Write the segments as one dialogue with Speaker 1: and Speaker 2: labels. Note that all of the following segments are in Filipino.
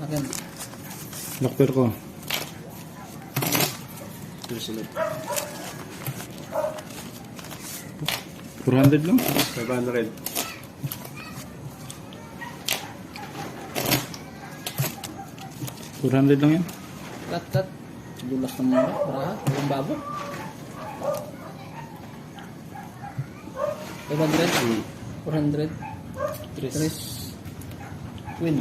Speaker 1: Akin.
Speaker 2: Doktor ko.
Speaker 3: Susunod.
Speaker 2: 400 lang.
Speaker 3: 500.
Speaker 2: $400 lang yan.
Speaker 1: Cut. Dulas ng mga baraha. Walang babo. 500. 400. 3. Win.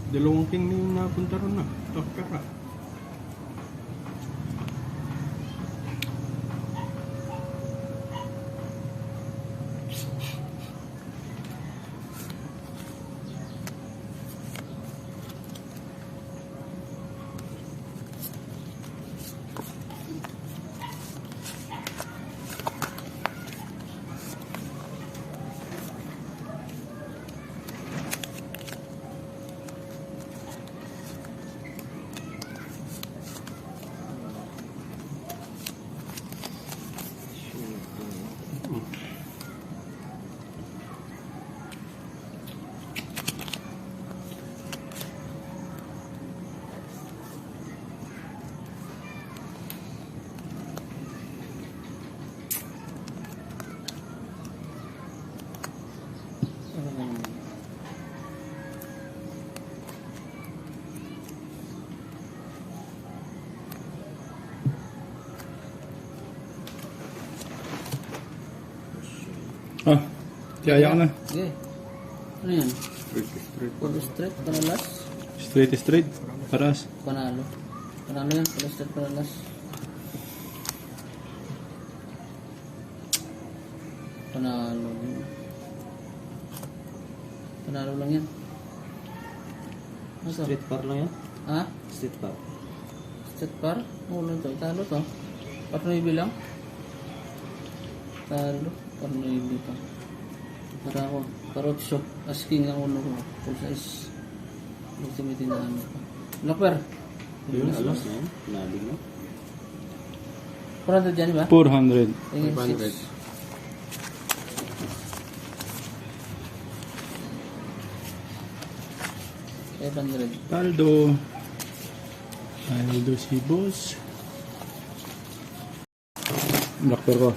Speaker 3: Dalawang king na yung napunta ron na. Pera.
Speaker 2: Ah, kaya ka na.
Speaker 1: Okay. Ano yan?
Speaker 3: Straight.
Speaker 1: Full straight, panalas.
Speaker 2: Straight. Paras.
Speaker 1: Panalo. Panalo yan, full straight, panalas. Panalo. Panalo lang yan. Ano to?
Speaker 3: Street par lang yan?
Speaker 1: Ha?
Speaker 3: Street par.
Speaker 1: Straight par? Ulo to. Talo to. Parno ibilang? Talo. Parno ibilang. Para ako. Parot shop. Asking ang ulo ko. Full size. Ultimate na ano ko. Locker.
Speaker 3: Yun, alas na yan. Nalig na.
Speaker 1: 400 dyan ba?
Speaker 2: 400.
Speaker 1: Tingin
Speaker 3: 500.
Speaker 1: 6.
Speaker 2: Aldo si boss. Doktor ko.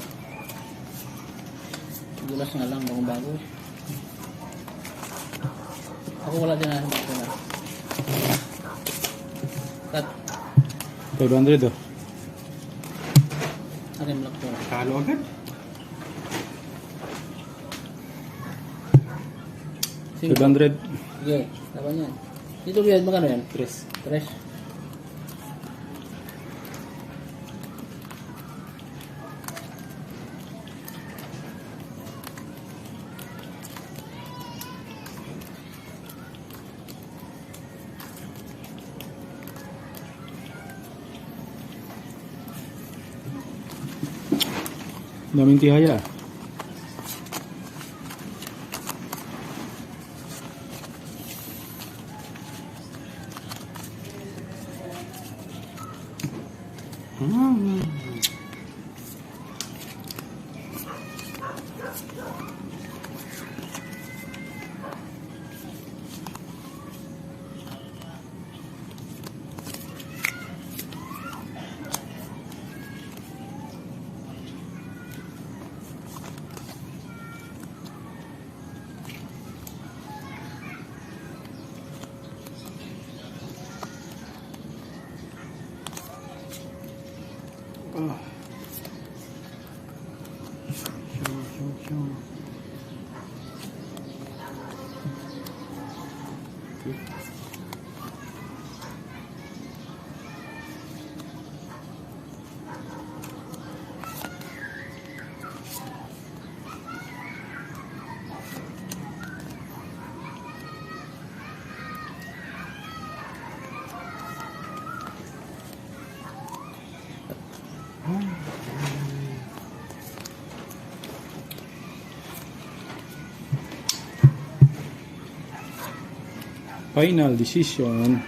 Speaker 1: Dulas nga lang, bagong bago. Ako wala din na. Cut.
Speaker 2: 500 oh.
Speaker 1: Akin block to.
Speaker 3: Talo agad?
Speaker 1: Cinco.
Speaker 2: 500.
Speaker 1: Sige, laban yan. Dito biyad, magkano yan?
Speaker 3: 3.
Speaker 1: 3.
Speaker 2: Daming tihaya. Final decision.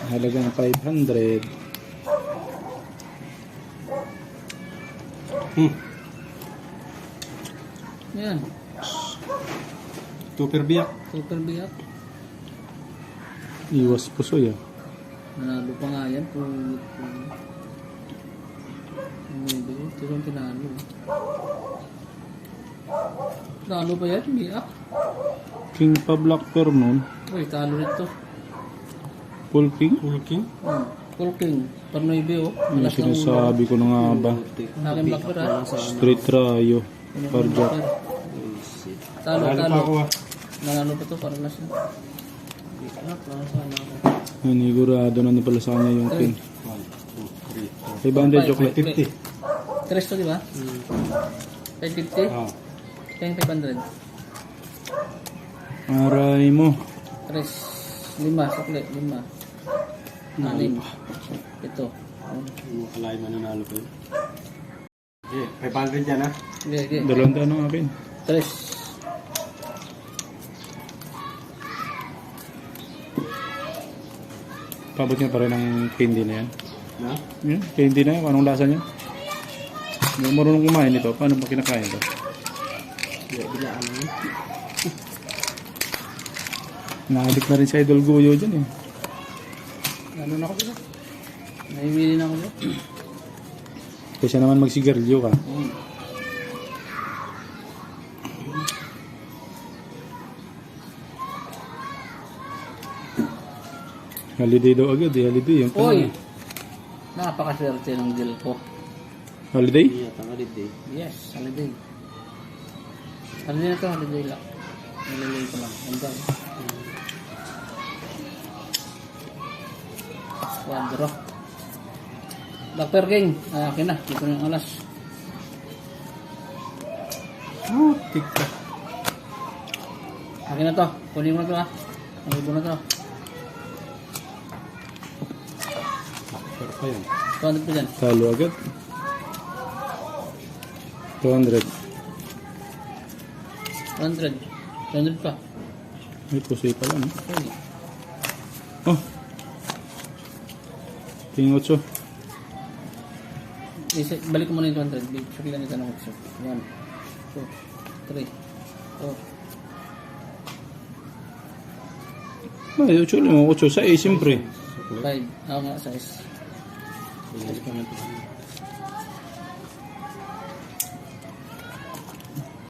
Speaker 2: Halagang 500.
Speaker 1: Yan.
Speaker 3: Super biyak.
Speaker 1: Super biyak.
Speaker 2: Iwas pusoy ah.
Speaker 1: Nanalo pa nga yan. Ito yung tinalo. Talo pa yan, biyak.
Speaker 2: King pa black pair nun.
Speaker 1: Uy, talo rito.
Speaker 2: Full king.
Speaker 3: Full king.
Speaker 1: Full king. Parnoybe oh.
Speaker 2: Ano sinasabi ko na nga ba?
Speaker 1: Aking black bear ah.
Speaker 2: Straight trio. Parjak.
Speaker 1: Talo,
Speaker 3: Lalo pa
Speaker 1: talo.
Speaker 3: ako ah.
Speaker 1: Nanalo pa to, parang nasa.
Speaker 2: Nanigurado na pala sa kanya yung king.
Speaker 3: 1, 2, 3,
Speaker 2: 500 chocolate.
Speaker 3: 50.
Speaker 1: Tres to, di ba? 550?
Speaker 3: Ah.
Speaker 1: Kaya 500.
Speaker 2: Aray mo.
Speaker 1: Tres. 5, sukli. 5. 6. Ito.
Speaker 3: Alay mananalo ko yun. Okay, 500 yan ah.
Speaker 1: Okay, okay.
Speaker 2: 200 ang akin.
Speaker 1: Tres.
Speaker 2: Pabot niya pa rin ang candy na yan.
Speaker 3: Na?
Speaker 2: Yan, candy na yan. Anong lasa niya? Hindi mo marunong kumain ito. Paano ba kinakain ito?
Speaker 3: Bilaan lang yun.
Speaker 2: Naadik na rin si Idol Goyo dyan eh.
Speaker 1: Ano na ako dito? Naimili na ako dito.
Speaker 2: Kaysa naman magsigarilyo ka. Holiday daw agad eh. Holiday. Yung
Speaker 1: Uy! Napakaswerte ng deal ko.
Speaker 2: Holiday?
Speaker 1: Yes, holiday. Holiday na to, holiday lang. Holiday ko lang. Ganda. Quadro. Dr. King, akin na. Dito na yung alas.
Speaker 3: Tiktak.
Speaker 1: Akin na to. Kunin mo na to ha. Ang na to.
Speaker 3: Pero pa yun.
Speaker 1: 200 pa dyan.
Speaker 2: Talo agad. 200.
Speaker 1: 200. 200 pa.
Speaker 2: Ay, pusay pa lang.
Speaker 1: Okay.
Speaker 2: Oh! King 8.
Speaker 1: Balik ko muna yung 200. Sabi lang ito ng 8. 1, 2, 3, 4,
Speaker 2: Ay, 8 lang. 8 sa A, siyempre.
Speaker 1: 5. Ako nga, size.
Speaker 3: Balik pa natin.